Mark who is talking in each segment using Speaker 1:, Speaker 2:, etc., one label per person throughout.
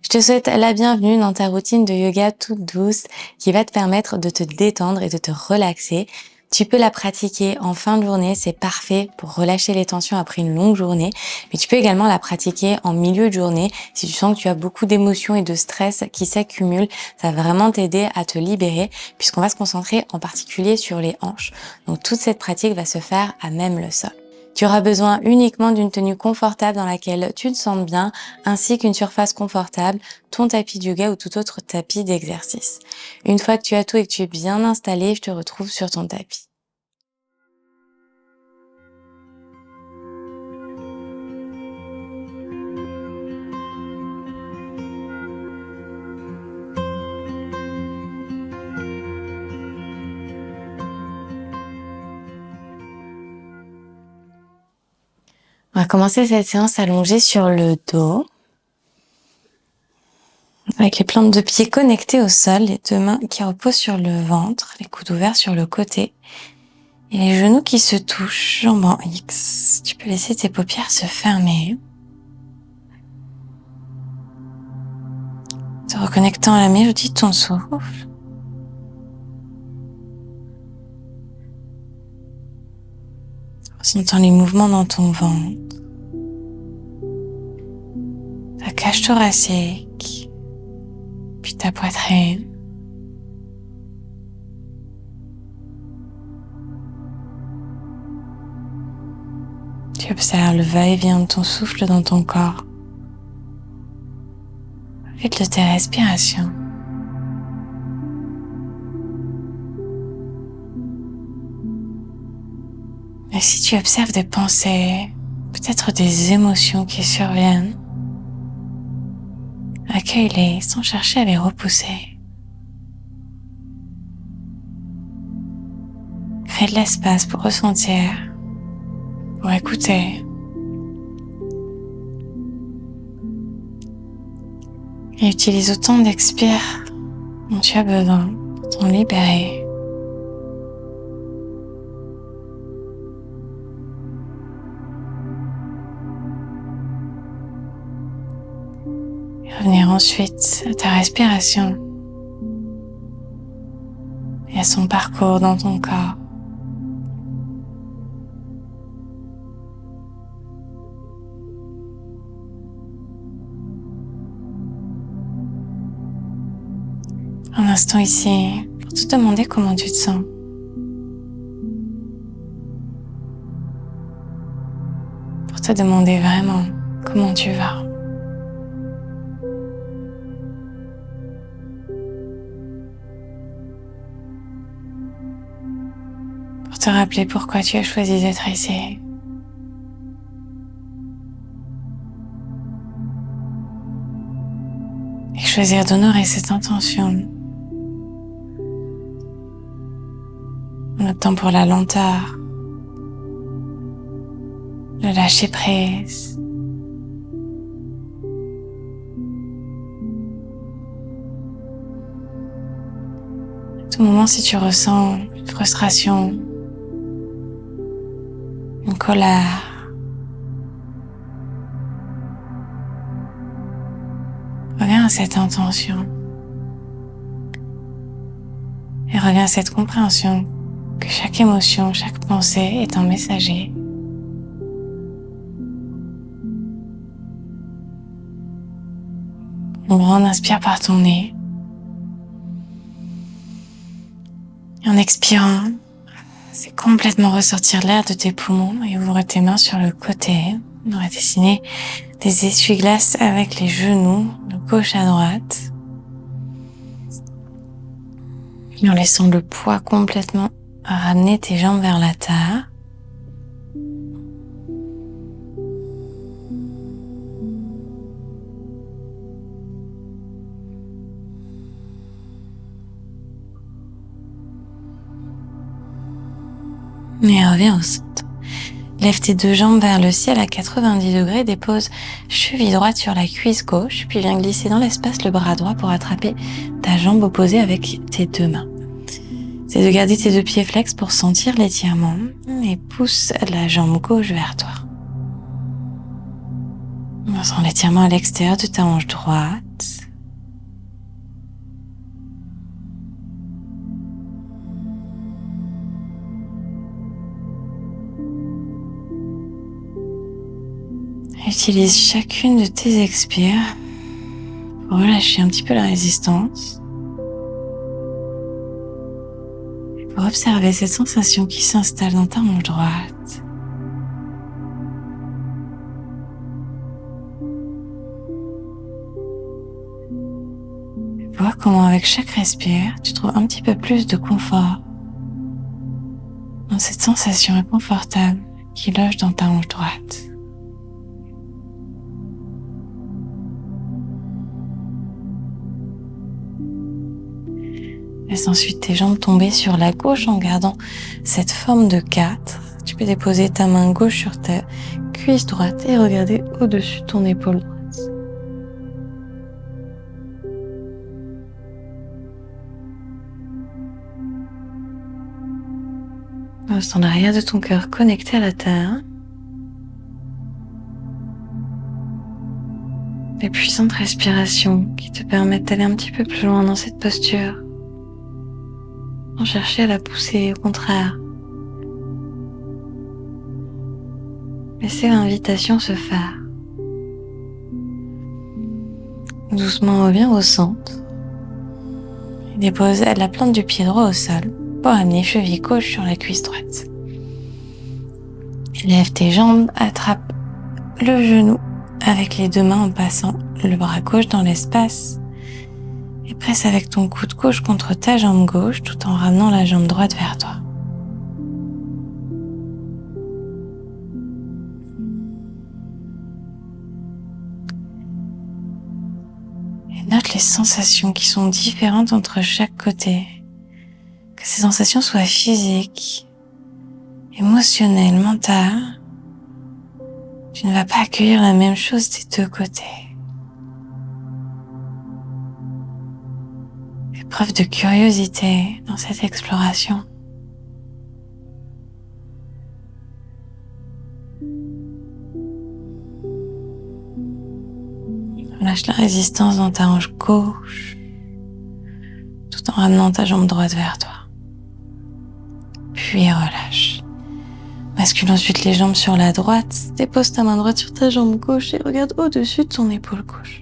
Speaker 1: Je te souhaite la bienvenue dans ta routine de yoga toute douce qui va te permettre de te détendre et de te relaxer. Tu peux la pratiquer en fin de journée, c'est parfait pour relâcher les tensions après une longue journée. Mais tu peux également la pratiquer en milieu de journée si tu sens que tu as beaucoup d'émotions et de stress qui s'accumulent. Ça va vraiment t'aider à te libérer puisqu'on va se concentrer en particulier sur les hanches. Donc toute cette pratique va se faire à même le sol. Tu auras besoin uniquement d'une tenue confortable dans laquelle tu te sens bien, ainsi qu'une surface confortable, ton tapis de yoga ou tout autre tapis d'exercice. Une fois que tu as tout et que tu es bien installé, je te retrouve sur ton tapis. On va commencer cette séance allongée sur le dos, avec les plantes de pied connectées au sol, les deux mains qui reposent sur le ventre, les coudes ouverts sur le côté, et les genoux qui se touchent, jambes en X. Tu peux laisser tes paupières se fermer. Te reconnectant à la mélodie de ton souffle. Ressentant les mouvements dans ton ventre. Ta cage thoracique. Puis ta poitrine. Tu observes le va-et-vient de ton souffle dans ton corps. Profite de tes respirations. Et si tu observes des pensées, peut-être des émotions qui surviennent, accueille-les sans chercher à les repousser. Crée de l'espace pour ressentir, pour écouter. Et utilise autant d'expires dont tu as besoin pour t'en libérer. Et revenir ensuite à ta respiration et à son parcours dans ton corps. Un instant ici pour te demander comment tu te sens. Pour te demander vraiment comment tu vas. Pour te rappeler pourquoi tu as choisi d'être ici. Et choisir d'honorer cette intention. En optant pour la lenteur, le lâcher prise. À tout moment, si tu ressens une frustration, une colère, reviens à cette intention et reviens à cette compréhension que chaque émotion, chaque pensée est un messager. On inspire par ton nez. Et en expirant, c'est complètement ressortir l'air de tes poumons et ouvre tes mains sur le côté. On va dessiner des essuie-glaces avec les genoux de gauche à droite. Et en laissant le poids complètement ramener tes jambes vers la terre. Et reviens au centre. Lève tes deux jambes vers le ciel à 90 degrés, dépose cheville droite sur la cuisse gauche, puis viens glisser dans l'espace le bras droit pour attraper ta jambe opposée avec tes deux mains. C'est de garder tes deux pieds flex pour sentir l'étirement et pousse la jambe gauche vers toi. On sent l'étirement à l'extérieur de ta hanche droite. droite. Utilise chacune de tes expires pour relâcher un petit peu la résistance. Et pour observer cette sensation qui s'installe dans ta hanche droite. Et vois comment avec chaque respire, tu trouves un petit peu plus de confort dans cette sensation inconfortable qui loge dans ta hanche droite. Laisse ensuite tes jambes tomber sur la gauche en gardant cette forme de 4. Tu peux déposer ta main gauche sur ta cuisse droite et regarder au-dessus de ton épaule droite. Reste en arrière de ton cœur connecté à la terre. Des puissantes respirations qui te permettent d'aller un petit peu plus loin dans cette posture. Sans chercher à la pousser, au contraire. Laissez l'invitation se faire. Doucement reviens au centre. Et dépose la plante du pied droit au sol pour amener cheville gauche sur la cuisse droite. Lève tes jambes, attrape le genou avec les deux mains en passant le bras gauche dans l'espace. Et presse avec ton coude gauche contre ta jambe gauche tout en ramenant la jambe droite vers toi. Et note les sensations qui sont différentes entre chaque côté. Que ces sensations soient physiques, émotionnelles, mentales. Tu ne vas pas accueillir la même chose des deux côtés. Preuve de curiosité dans cette exploration. Lâche la résistance dans ta hanche gauche, tout en ramenant ta jambe droite vers toi. Puis relâche. Bascule ensuite les jambes sur la droite, dépose ta main droite sur ta jambe gauche et regarde au-dessus de ton épaule gauche.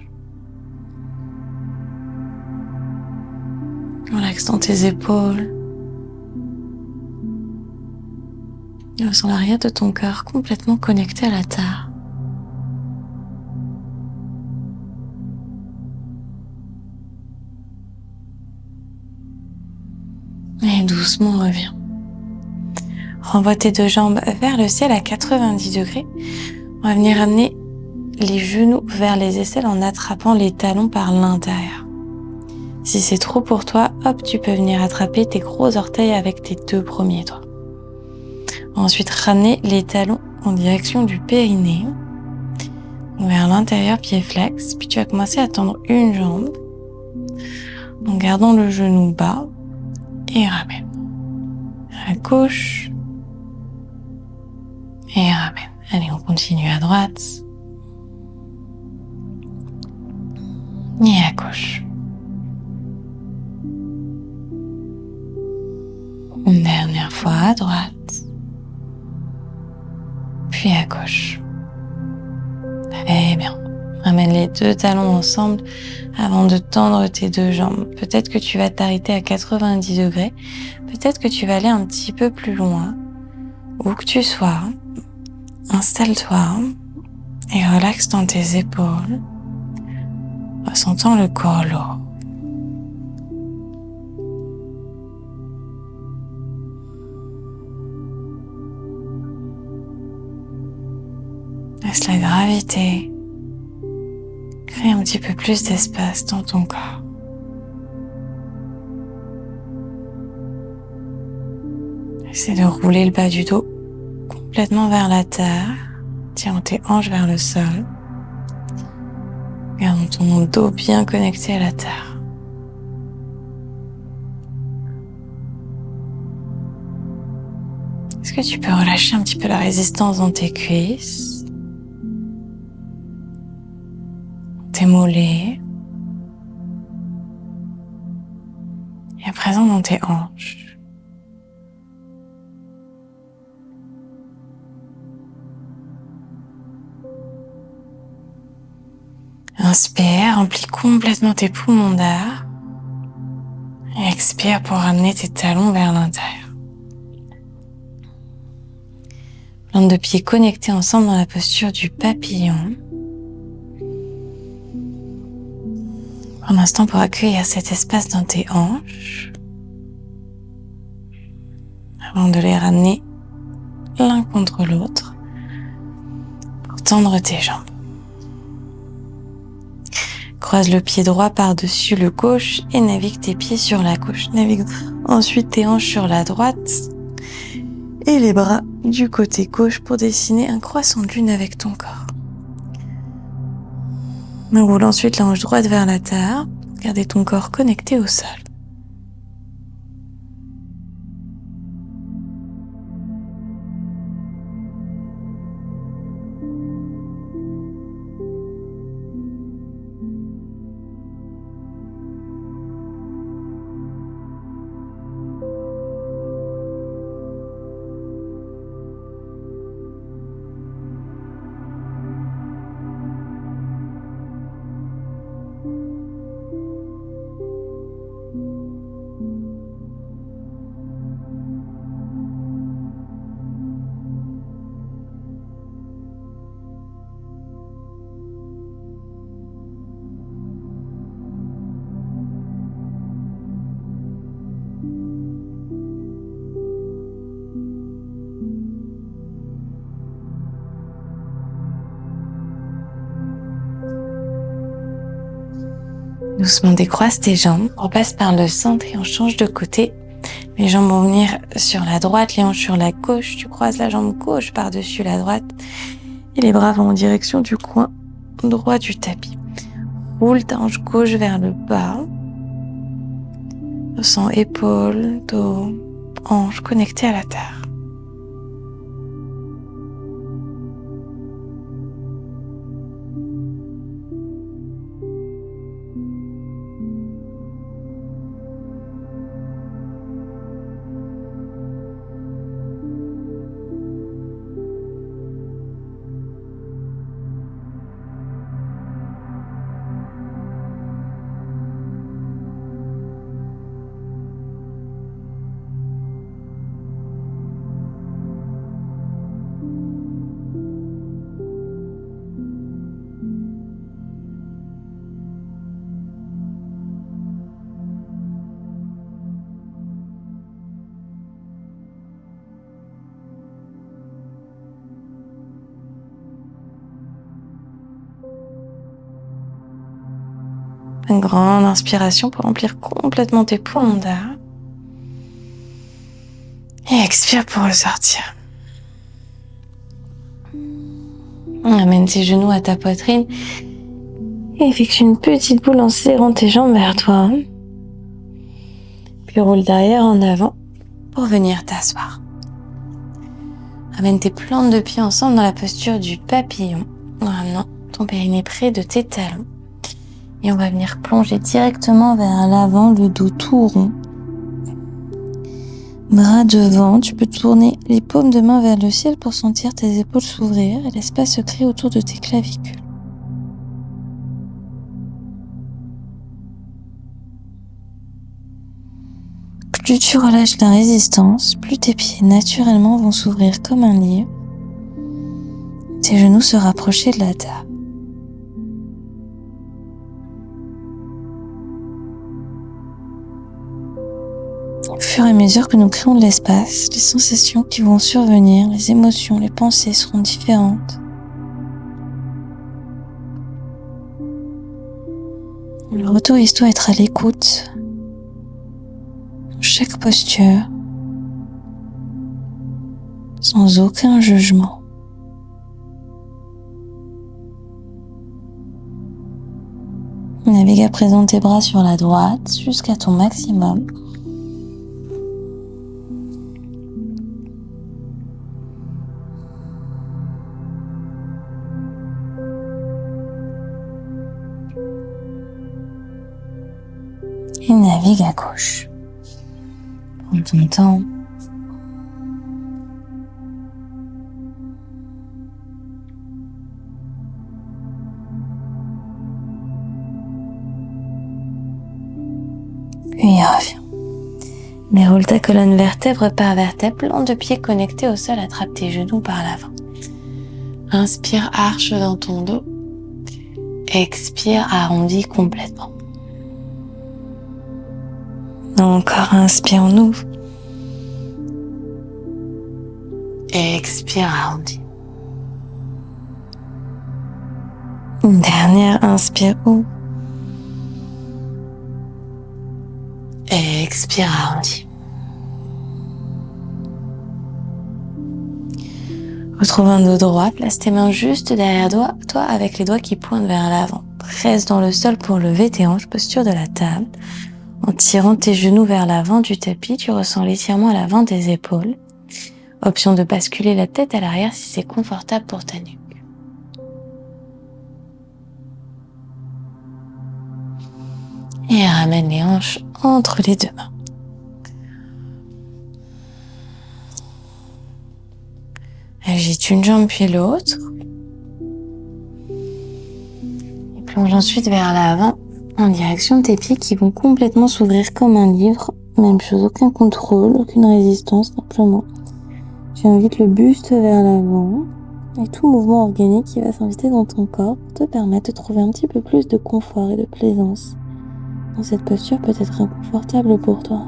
Speaker 1: Relaxe dans tes épaules. Ressens l'arrière de ton cœur complètement connecté à la terre. Et doucement reviens. Renvoie tes deux jambes vers le ciel à 90 degrés. On va venir amener les genoux vers les aisselles en attrapant les talons par l'intérieur. Si c'est trop pour toi, hop, tu peux venir attraper tes gros orteils avec tes deux premiers doigts. Ensuite, ramener les talons en direction du périnée, vers l'intérieur, pied flex. Puis tu vas commencer à tendre une jambe en gardant le genou bas et ramène. À gauche et ramène. Allez, on continue à droite et à gauche. Une dernière fois à droite, puis à gauche. Très bien. Ramène les deux talons ensemble avant de tendre tes deux jambes. Peut-être que tu vas t'arrêter à 90 degrés. Peut-être que tu vas aller un petit peu plus loin. Où que tu sois, installe-toi et relaxe dans tes épaules, ressentant le corps lourd. Laisse la gravité créer un petit peu plus d'espace dans ton corps. Essaie de rouler le bas du dos complètement vers la terre, tirant tes hanches vers le sol. Gardons ton dos bien connecté à la terre. Est-ce que tu peux relâcher un petit peu la résistance dans tes cuisses, tes mollets, présent dans tes hanches. Inspire, remplis complètement tes poumons d'air. Et expire pour ramener tes talons vers l'intérieur. Plante de pieds connectés ensemble dans la posture du papillon. Un instant pour accueillir cet espace dans tes hanches. Avant de les ramener l'un contre l'autre pour tendre tes jambes. Croise le pied droit par-dessus le gauche et navigue tes pieds sur la gauche. Navigue ensuite tes hanches sur la droite et les bras du côté gauche pour dessiner un croissant de lune avec ton corps. Roule ensuite la hanche droite vers la terre. Gardez ton corps connecté au sol. Doucement décroise tes jambes, repasse par le centre et on change de côté. Les jambes vont venir sur la droite, les hanches sur la gauche. Tu croises la jambe gauche par-dessus la droite et les bras vont en direction du coin droit du tapis. Roule ta hanche gauche vers le bas. Ressens épaules, dos, hanches connectées à la terre. Une grande inspiration pour remplir complètement tes poumons d'air. Et expire pour ressortir. Amène tes genoux à ta poitrine et effectue une petite boule en serrant tes jambes vers toi. Puis roule derrière en avant pour venir t'asseoir. Amène tes plantes de pied ensemble dans la posture du papillon en ramenant ton périnée près de tes talons. Et on va venir plonger directement vers l'avant, le dos tout rond. Bras devant, tu peux tourner les paumes de main vers le ciel pour sentir tes épaules s'ouvrir et l'espace se créer autour de tes clavicules. Plus tu relâches la résistance, plus tes pieds naturellement vont s'ouvrir comme un livre. Tes genoux se rapprocher de la terre. Au fur et à mesure que nous créons de l'espace, les sensations qui vont survenir, les émotions, les pensées seront différentes. Alors autorise-toi à être à l'écoute dans chaque posture, sans aucun jugement. Navigue à présent tes bras sur la droite jusqu'à ton maximum. Et navigue à gauche. Prends ton temps. Puis reviens. Déroule ta colonne vertèbre par vertèbre, plante de pied connecté au sol, attrape tes genoux par l'avant. Inspire, arche dans ton dos. Expire, arrondis complètement. Encore inspire, on ouvre. Expire, arrondis. Une dernière, inspire, ouvre. Expire, arrondis. Retrouve un dos droit, place tes mains juste derrière toi avec les doigts qui pointent vers l'avant. Presse dans le sol pour lever tes hanches, posture de la table. En tirant tes genoux vers l'avant du tapis, tu ressens l'étirement à l'avant des épaules. Option de basculer la tête à l'arrière si c'est confortable pour ta nuque. Et ramène les hanches entre les deux mains. Agite une jambe puis l'autre. Et plonge ensuite vers l'avant en direction de tes pieds qui vont complètement s'ouvrir comme un livre. Même chose, aucun contrôle, aucune résistance, simplement. Tu invites le buste vers l'avant et tout mouvement organique qui va s'inviter dans ton corps pour te permettre de trouver un petit peu plus de confort et de plaisance dans cette posture peut-être inconfortable pour toi.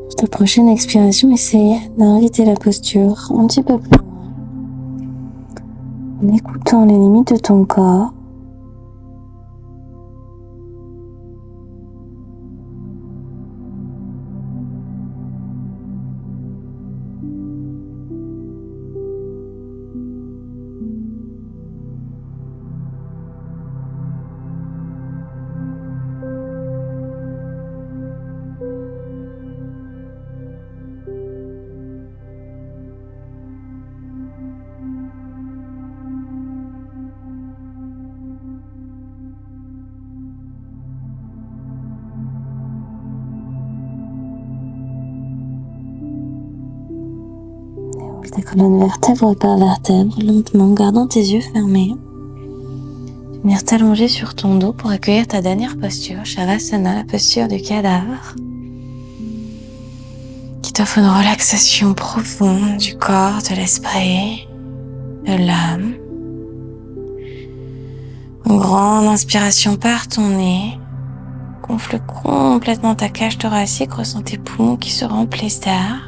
Speaker 1: Pour ta prochaine expiration, essaye d'inviter la posture un petit peu plus loin, en écoutant les limites de ton corps. Ta colonne vertèbre par vertèbre, lentement, gardant tes yeux fermés. Venir t'allonger sur ton dos pour accueillir ta dernière posture, Shavasana, la posture du cadavre, qui t'offre une relaxation profonde du corps, de l'esprit, de l'âme. Une grande inspiration par ton nez. Gonfle complètement ta cage thoracique, ressens tes poumons qui se remplissent d'air.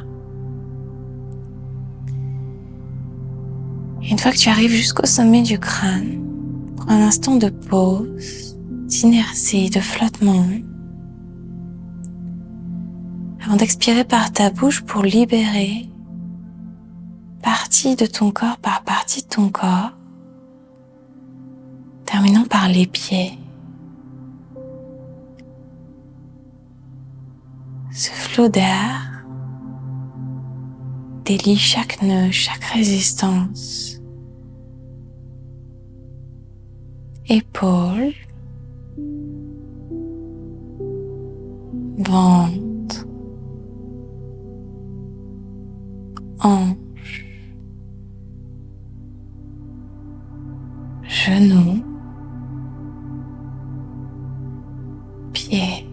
Speaker 1: Et une fois que tu arrives jusqu'au sommet du crâne, prends un instant de pause, d'inertie, de flottement, avant d'expirer par ta bouche pour libérer partie de ton corps par partie de ton corps, terminant par les pieds. Ce flot d'air délie chaque nœud, chaque résistance. Épaules, ventre, hanches, genoux, pieds.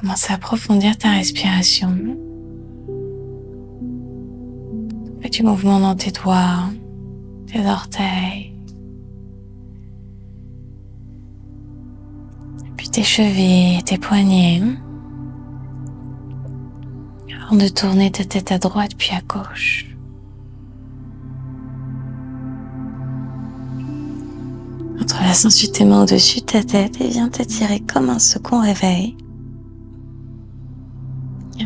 Speaker 1: Commence à approfondir ta respiration. Fais du mouvement dans tes doigts, tes orteils, puis tes chevilles, tes poignets. Avant de tourner ta tête à droite puis à gauche. Entrelace ensuite tes mains au-dessus de ta tête et viens t'étirer comme un second réveil.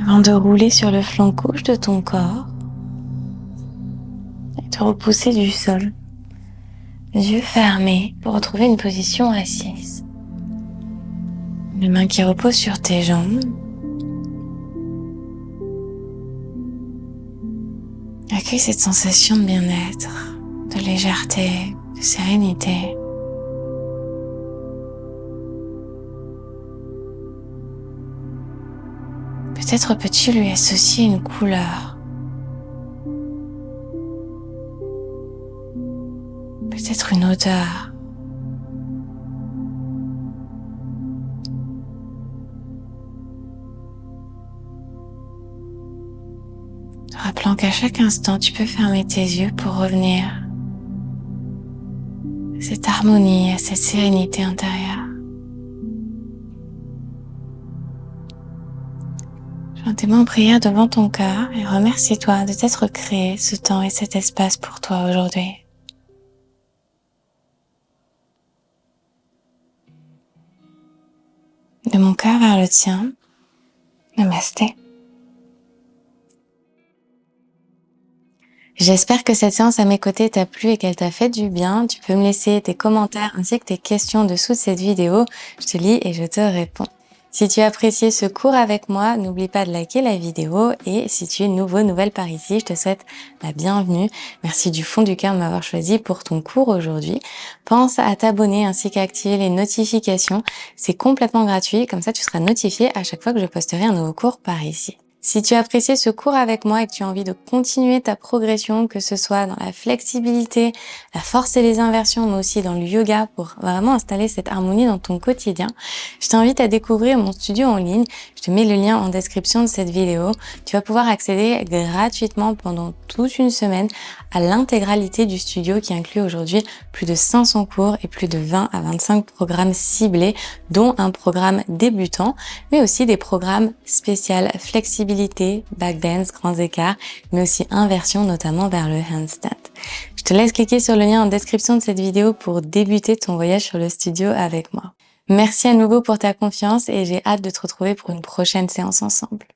Speaker 1: Avant de rouler sur le flanc gauche de ton corps et te repousser du sol, les yeux fermés pour retrouver une position assise. Les mains qui reposent sur tes jambes. Accueille cette sensation de bien-être, de légèreté, de sérénité. Peut-être peux-tu lui associer une couleur. Peut-être une odeur. Rappelant qu'à chaque instant, tu peux fermer tes yeux pour revenir à cette harmonie, à cette sérénité intérieure. Joins tes mains en prière devant ton cœur et remercie-toi de t'être créé ce temps et cet espace pour toi aujourd'hui. De mon cœur vers le tien, namasté. J'espère que cette séance à mes côtés t'a plu et qu'elle t'a fait du bien. Tu peux me laisser tes commentaires ainsi que tes questions dessous de cette vidéo. Je te lis et je te réponds. Si tu as apprécié ce cours avec moi, n'oublie pas de liker la vidéo et si tu es nouvelle par ici, je te souhaite la bienvenue. Merci du fond du cœur de m'avoir choisi pour ton cours aujourd'hui. Pense à t'abonner ainsi qu'à activer les notifications. C'est complètement gratuit, comme ça tu seras notifié à chaque fois que je posterai un nouveau cours par ici. Si tu as apprécié ce cours avec moi et que tu as envie de continuer ta progression, que ce soit dans la flexibilité, la force et les inversions, mais aussi dans le yoga pour vraiment installer cette harmonie dans ton quotidien, je t'invite à découvrir mon studio en ligne. Je te mets le lien en description de cette vidéo. Tu vas pouvoir accéder gratuitement pendant toute une semaine à l'intégralité du studio qui inclut aujourd'hui plus de 500 cours et plus de 20 à 25 programmes ciblés, dont un programme débutant, mais aussi des programmes spéciaux flexibilité, backdance, grands écarts, mais aussi inversion, notamment vers le handstand. Je te laisse cliquer sur le lien en description de cette vidéo pour débuter ton voyage sur le studio avec moi. Merci à nouveau pour ta confiance et j'ai hâte de te retrouver pour une prochaine séance ensemble.